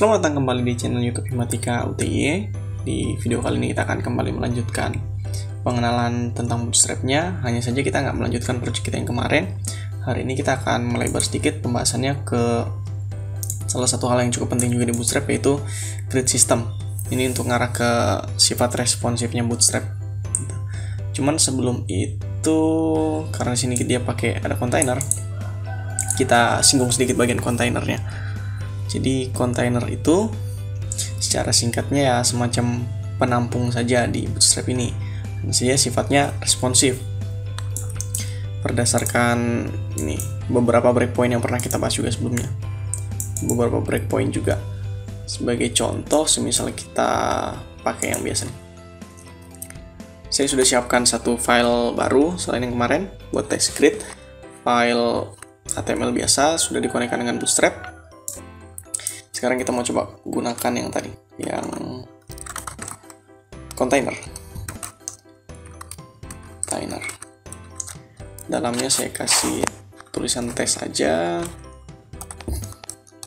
Selamat datang kembali di channel YouTube Himatika UTIE. Di video kali ini kita akan kembali melanjutkan pengenalan tentang bootstrap-nya. Hanya saja kita nggak melanjutkan project kita yang kemarin. Hari ini kita akan melebar sedikit pembahasannya ke salah satu hal yang cukup penting juga di bootstrap, yaitu grid system. Ini untuk ngarah ke sifat responsifnya bootstrap. Cuman sebelum itu, karena sini dia pakai ada kontainer, kita singgung sedikit bagian kontainernya. Jadi kontainer itu secara singkatnya ya semacam penampung saja di bootstrap ini. Maksudnya sifatnya responsif. Berdasarkan ini beberapa breakpoint yang pernah kita bahas juga sebelumnya. Beberapa breakpoint juga. Sebagai contoh, semisal kita pakai yang biasa nih. Saya sudah siapkan satu file baru selain yang kemarin buat test grid. File HTML biasa sudah dikonekkan dengan bootstrap. Sekarang kita mau coba gunakan yang tadi, yang container. Dalamnya saya kasih tulisan tes aja,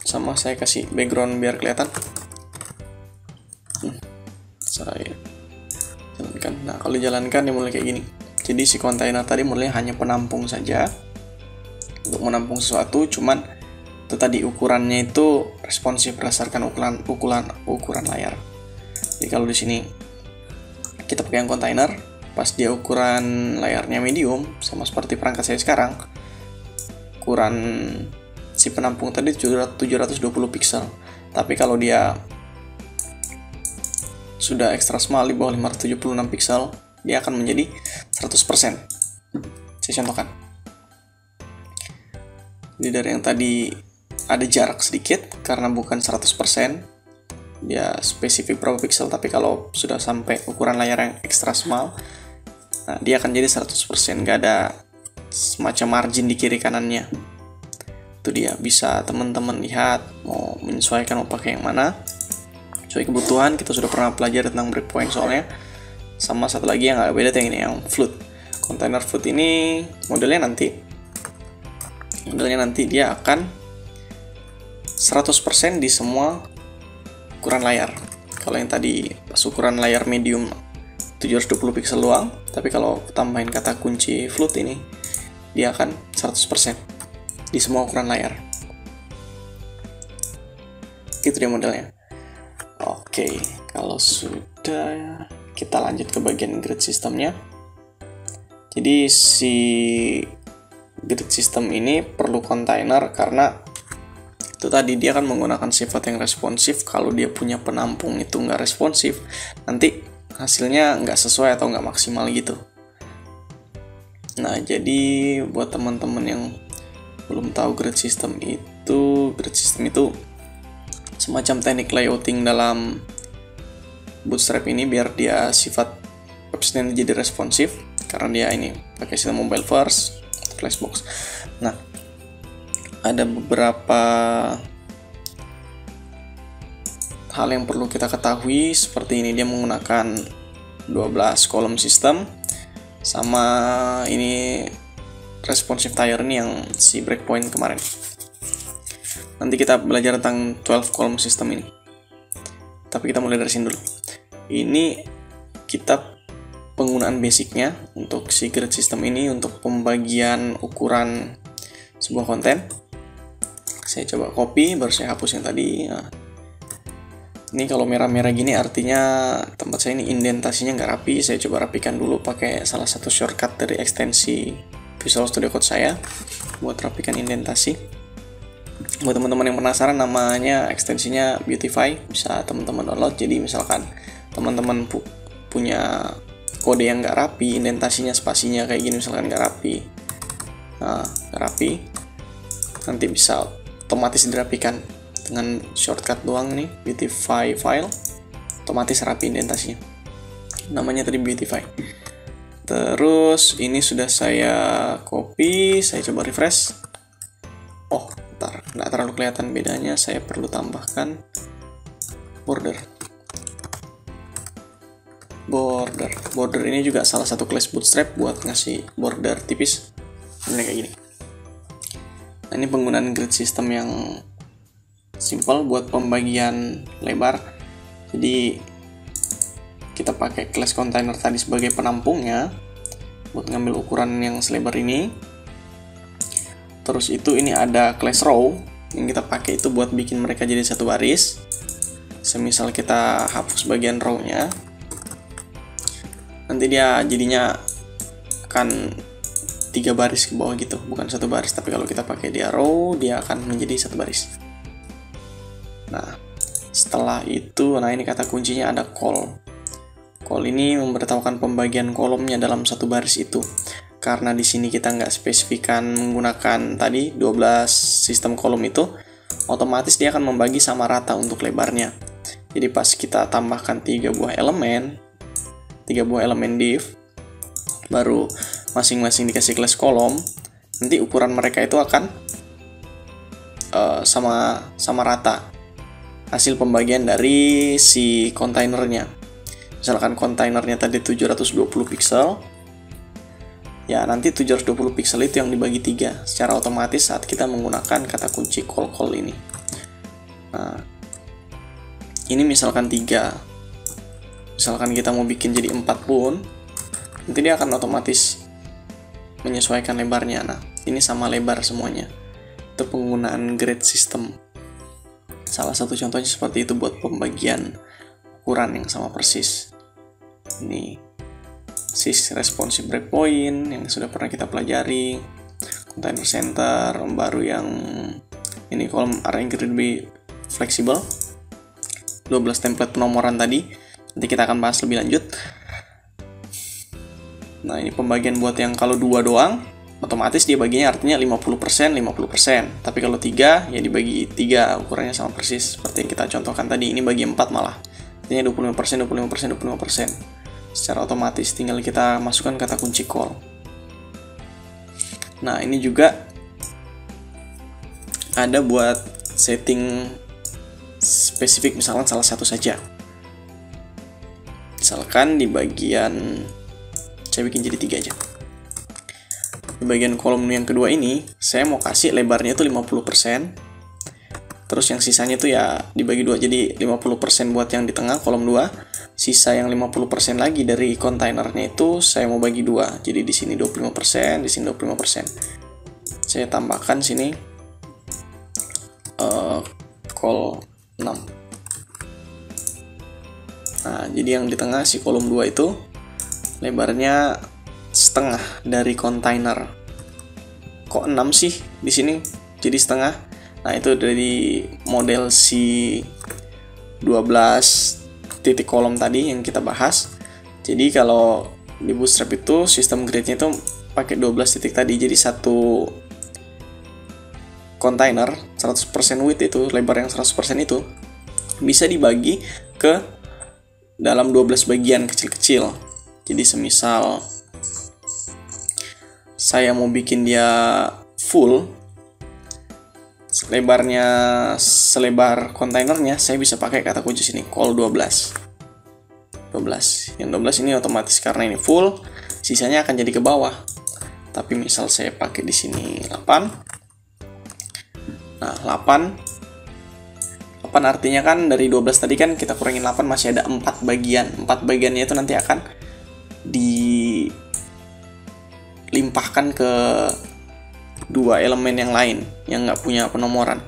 sama saya kasih background biar kelihatan. Saya jalankan. Nah, kalau dijalankan dia mulai kayak gini. Jadi si container tadi mulai hanya penampung saja untuk menampung sesuatu, cuman itu tadi ukurannya itu responsif berdasarkan ukuran layar. Jadi kalau di sini kita pakai yang kontainer, pas dia ukuran layarnya medium, sama seperti perangkat saya sekarang, ukuran si penampung tadi 720 pixel. Tapi kalau dia sudah extra small di bawah 576 pixel, dia akan menjadi 100%. Saya contohkan. Jadi dari yang tadi ada jarak sedikit karena bukan 100%, dia spesifik berapa pixel, tapi kalau sudah sampai ukuran layar yang extra small, nah dia akan jadi 100%, nggak ada semacam margin di kiri kanannya. Itu dia, bisa teman-teman lihat mau menyesuaikan mau pakai yang mana sesuai kebutuhan. Kita sudah pernah pelajari tentang breakpoint soalnya. Sama satu lagi yang agak beda yang ini, yang float. Container float ini modelnya nanti dia akan 100% di semua ukuran layar. Kalau yang tadi pas ukuran layar medium 720 pixel doang, tapi kalau tambahin kata kunci float ini, dia akan 100% di semua ukuran layar. Itu dia modelnya. Oke, kalau sudah, kita lanjut ke bagian grid systemnya. Jadi si grid system ini perlu kontainer karena itu tadi dia akan menggunakan sifat yang responsif. Kalau dia punya penampung itu nggak responsif, nanti hasilnya nggak sesuai atau nggak maksimal gitu. Nah, jadi buat teman-teman yang belum tahu grid system itu semacam teknik layouting dalam bootstrap ini biar dia sifat website jadi responsif, karena dia ini pakai sistem mobile first, flashbox. Nah, ada beberapa hal yang perlu kita ketahui seperti ini. Dia menggunakan 12 kolom sistem, sama ini responsive tier ini yang si breakpoint kemarin. Nanti kita belajar tentang 12 kolom sistem ini, tapi kita mulai dari sini dulu. Ini kita penggunaan basicnya untuk si grid system ini untuk pembagian ukuran sebuah konten. Saya coba copy, baru saya hapus yang tadi. Nah, ini kalau merah-merah gini artinya tempat saya ini indentasinya nggak rapi. Saya coba rapikan dulu pakai salah satu shortcut dari ekstensi Visual Studio Code saya buat rapikan indentasi. Buat teman-teman yang penasaran, namanya ekstensinya Beautify, bisa teman-teman download. Jadi misalkan teman-teman punya kode yang nggak rapi, indentasinya, spasinya kayak gini misalkan nggak rapi, nanti bisa otomatis dirapikan dengan shortcut doang nih, Beautify file, otomatis rapi indentasinya. Namanya tadi Beautify. Terus ini sudah saya copy, saya coba refresh. Oh, nggak terlalu kelihatan bedanya, saya perlu tambahkan border. Border ini juga salah satu class bootstrap buat ngasih border tipis. Ini kayak gini. Nah, ini penggunaan grid system yang simple buat pembagian lebar. Jadi kita pakai class container tadi sebagai penampungnya buat ngambil ukuran yang selebar ini. Terus ini ada class row yang kita pakai itu buat bikin mereka jadi satu baris. Semisal kita hapus bagian row-nya, nanti dia jadinya akan 3 baris ke bawah gitu, bukan satu baris. Tapi kalau kita pakai dia row, dia akan menjadi satu baris. Nah, setelah itu, nah ini kata kuncinya ada call. Call ini memberitahukan pembagian kolomnya dalam satu baris itu. Karena di sini kita nggak spesifikan menggunakan tadi 12 sistem kolom itu, otomatis dia akan membagi sama rata untuk lebarnya. Jadi pas kita tambahkan 3 buah elemen div, baru masing-masing dikasih class kolom, nanti ukuran mereka itu akan sama rata hasil pembagian dari si kontainernya. Misalkan kontainernya tadi 720 pixel, ya nanti 720 pixel itu yang dibagi 3 secara otomatis saat kita menggunakan kata kunci call ini. Nah, ini misalkan 3, misalkan kita mau bikin jadi 4 pun, nanti dia akan otomatis menyesuaikan lebarnya. Nah, ini sama lebar semuanya. Itu penggunaan grid system. Salah satu contohnya seperti itu buat pembagian ukuran yang sama persis. Ini sys responsive breakpoint yang sudah pernah kita pelajari, container center, baru yang ini kolom are incredibly flexible, 12 template penomoran tadi, nanti kita akan bahas lebih lanjut. Nah, ini pembagian buat yang kalau 2 doang, otomatis dia baginya artinya 50%, 50%. Tapi kalau 3, ya dibagi 3, ukurannya sama persis. Seperti yang kita contohkan tadi, ini bagi 4 malah. Artinya 25%, 25%, 25%. Secara otomatis, tinggal kita masukkan kata kunci call. Nah, ini juga ada buat setting spesifik, misalkan salah satu saja. Misalkan di bagian, saya bikin jadi 3 aja. Di bagian kolom yang kedua ini, saya mau kasih lebarnya itu 50%. Terus yang sisanya itu ya dibagi 2. Jadi 50% buat yang di tengah kolom 2. Sisa yang 50% lagi dari kontainernya itu saya mau bagi 2. Jadi di sini 25%, di sini 25%. Saya tambahkan sini call 6. Nah, jadi yang di tengah si kolom 2 itu lebarnya setengah dari kontainer. Kok 6 sih di sini jadi setengah? Nah, itu dari model si 12 titik kolom tadi yang kita bahas. Jadi kalau di Bootstrap itu sistem grid-nya itu pakai 12 titik tadi. Jadi satu kontainer 100% width itu, lebar yang 100% itu bisa dibagi ke dalam 12 bagian kecil-kecil. Jadi semisal saya mau bikin dia full, lebarnya selebar kontainernya, saya bisa pakai kata kunci sini, call 12. Yang 12 ini otomatis karena ini full, sisanya akan jadi ke bawah. Tapi misal saya pakai di sini 8. Nah, 8 artinya kan dari 12 tadi kan kita kurangin 8 masih ada 4 bagian. 4 bagiannya itu nanti akan dilimpahkan ke 2 elemen yang lain yang nggak punya penomoran.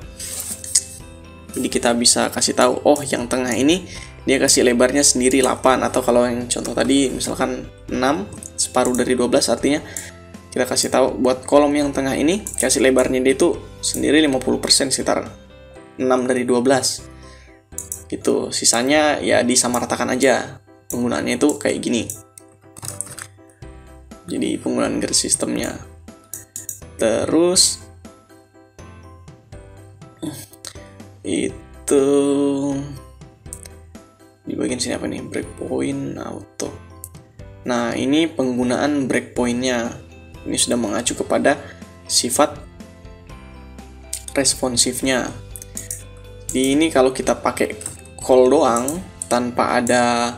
Jadi kita bisa kasih tahu, oh yang tengah ini dia kasih lebarnya sendiri 8, atau kalau yang contoh tadi misalkan 6, separuh dari 12, artinya kita kasih tahu buat kolom yang tengah ini kasih lebarnya dia itu sendiri 50%, sekitar 6 dari 12 gitu. Sisanya ya disamaratakan aja. Penggunaannya itu kayak gini. Jadi penggunaan grid sistemnya. Terus itu di bagian sini apa nih? Breakpoint auto. Nah, ini penggunaan breakpointnya. Ini sudah mengacu kepada sifat responsifnya. Di ini kalau kita pakai call doang tanpa ada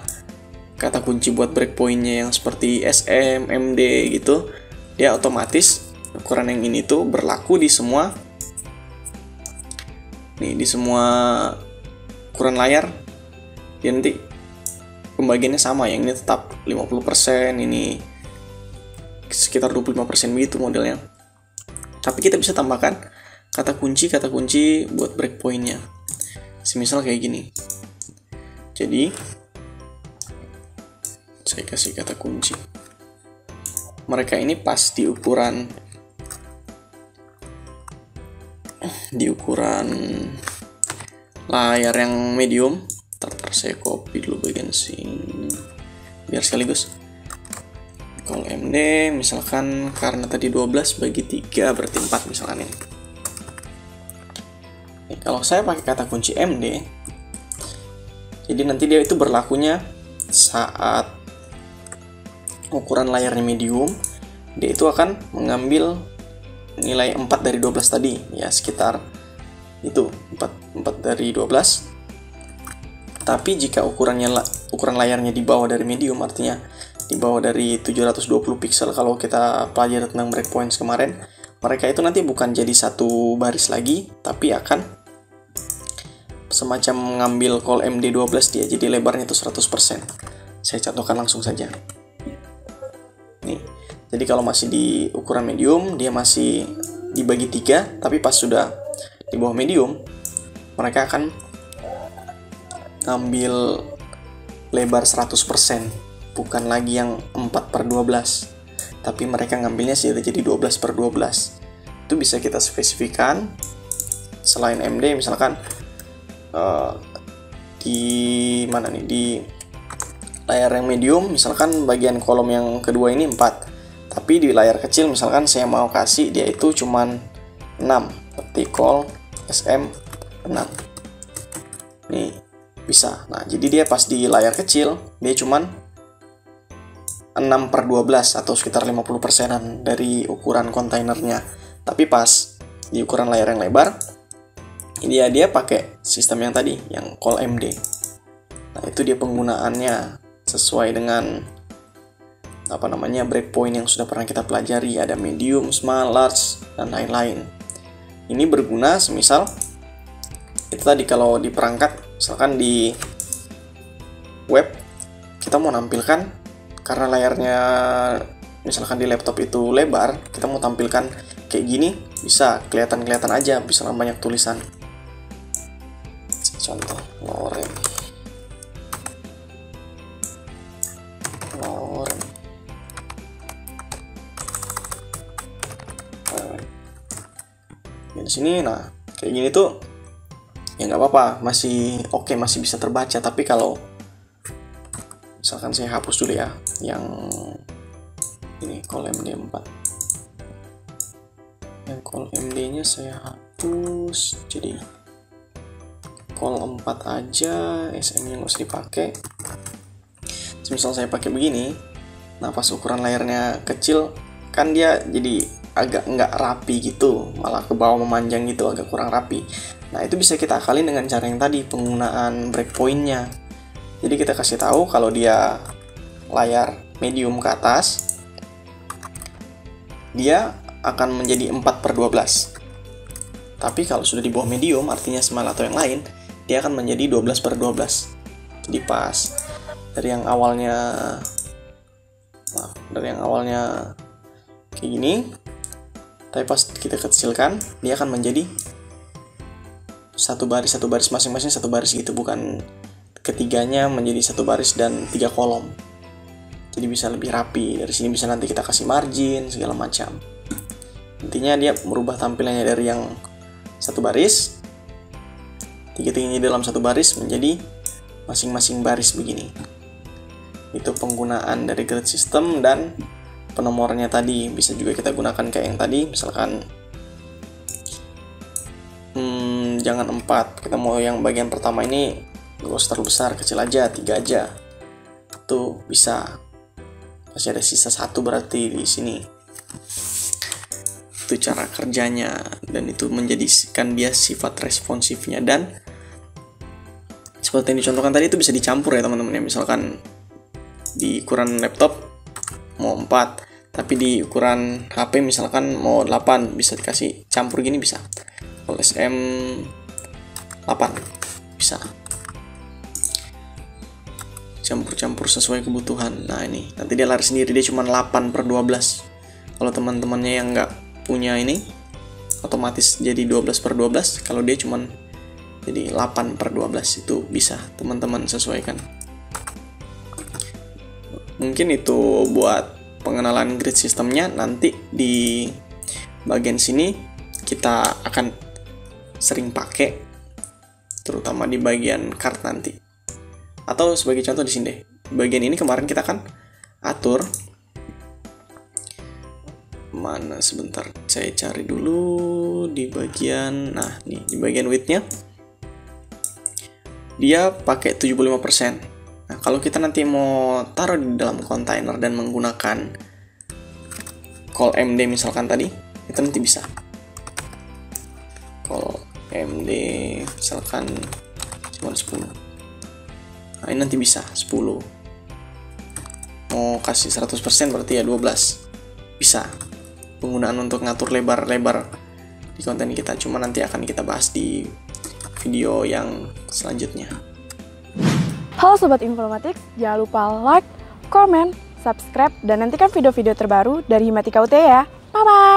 kata kunci buat breakpointnya yang seperti SM, MD gitu, dia otomatis ukuran yang ini tuh berlaku di semua nih di semua ukuran layar dia nanti pembagiannya sama, yang ini tetap 50%, ini sekitar 25% begitu modelnya. Tapi kita bisa tambahkan kata kunci buat breakpointnya, semisal kayak gini. Jadi saya kasih kata kunci, mereka ini pas di ukuran layar yang medium. Ntar saya copy dulu bagian sini biar sekaligus. Kalau MD misalkan karena tadi 12 bagi 3 berarti 4 misalkan ini. Kalau saya pakai kata kunci MD, jadi nanti dia itu berlakunya saat ukuran layarnya medium, dia itu akan mengambil nilai 4 dari 12 tadi, ya sekitar itu 4 dari 12. Tapi jika ukuran layarnya di bawah dari medium, artinya di bawah dari 720 pixel kalau kita pelajari tentang breakpoints kemarin, mereka itu nanti bukan jadi satu baris lagi, tapi akan semacam mengambil call MD12 dia, jadi lebarnya itu 100%. Saya contohkan langsung saja. Nih, jadi kalau masih di ukuran medium, dia masih dibagi 3, tapi pas sudah di bawah medium, mereka akan ambil lebar 100%, bukan lagi yang 4/12, tapi mereka ngambilnya sudah jadi 12/12. Itu bisa kita spesifikan selain MD, misalkan di mana nih, di layar yang medium misalkan bagian kolom yang kedua ini 4, tapi di layar kecil misalkan saya mau kasih dia itu cuman 6, seperti call SM 6 nih bisa. Nah jadi dia pas di layar kecil dia cuman 6/12 atau sekitar 50%-an dari ukuran kontainernya. Tapi pas di ukuran layar yang lebar, dia pakai sistem yang tadi, yang call MD. Nah itu dia penggunaannya sesuai dengan breakpoint yang sudah pernah kita pelajari. Ada medium, small, large, dan lain-lain. Ini berguna semisal itu tadi kalau di perangkat, misalkan di web kita mau nampilkan, karena layarnya misalkan di laptop itu lebar, kita mau tampilkan kayak gini, bisa kelihatan aja, bisa banyak tulisan. Contoh lorem. Di sini, nah kayak gini tuh ya nggak apa-apa, masih oke, masih bisa terbaca. Tapi kalau misalkan saya hapus dulu ya yang ini call MD 4, yang call MD nya saya hapus, jadi call 4 aja, SM nya nggak usah dipakai. Misal saya pakai begini, nah pas ukuran layarnya kecil kan dia jadi agak nggak rapi gitu, malah ke bawah memanjang gitu, agak kurang rapi. Nah itu bisa kita akalin dengan cara yang tadi, penggunaan breakpointnya. Jadi kita kasih tahu kalau dia layar medium ke atas, dia akan menjadi 4/12. Tapi kalau sudah di bawah medium, artinya small atau yang lain, dia akan menjadi 12/12. Jadi pas dari yang awalnya kayak gini, tapi pas kita kecilkan, dia akan menjadi satu baris masing-masing satu baris gitu, bukan ketiganya menjadi satu baris dan 3 kolom. Jadi bisa lebih rapi. Dari sini bisa nanti kita kasih margin segala macam. Intinya dia merubah tampilannya dari yang satu baris, tiga-tiganya dalam satu baris menjadi masing-masing baris begini. Itu penggunaan dari grid system. Dan penomornya tadi bisa juga kita gunakan kayak yang tadi, misalkan jangan 4, kita mau yang bagian pertama ini gak usah terlalu besar, kecil aja, 3 aja, itu bisa. Masih ada sisa 1 berarti di sini. Itu cara kerjanya, dan itu menjadikan dia sifat responsifnya. Dan seperti yang dicontohkan tadi, itu bisa dicampur ya teman-teman ya. Misalkan di ukuran laptop mau 4, tapi di ukuran HP misalkan mau 8, bisa dikasih campur gini bisa. Kalau SM 8 bisa. Campur-campur sesuai kebutuhan. Nah ini nanti dia lari sendiri, dia cuma 8/12. Kalau teman-temannya yang nggak punya ini otomatis jadi 12/12. Kalau dia cuma jadi 8/12 itu bisa teman-teman sesuaikan. Mungkin itu buat pengenalan grid sistemnya. Nanti di bagian sini kita akan sering pakai, terutama di bagian card nanti. Atau sebagai contoh di sini deh. Bagian ini kemarin kita kan atur. Mana sebentar, saya cari dulu di bagian, nah nih di bagian width-nya dia pakai 75%. Nah, kalau kita nanti mau taruh di dalam kontainer dan menggunakan call MD misalkan tadi, itu nanti bisa. Call MD misalkan cuma 10. Nah, ini nanti bisa 10. Mau kasih 100% berarti ya 12. Bisa. Penggunaan untuk ngatur lebar-lebar di konten kita, cuma nanti akan kita bahas di video yang selanjutnya. Halo Sobat Informatik, jangan lupa like, comment, subscribe, dan nantikan video-video terbaru dari Himatika UT ya. Bye-bye!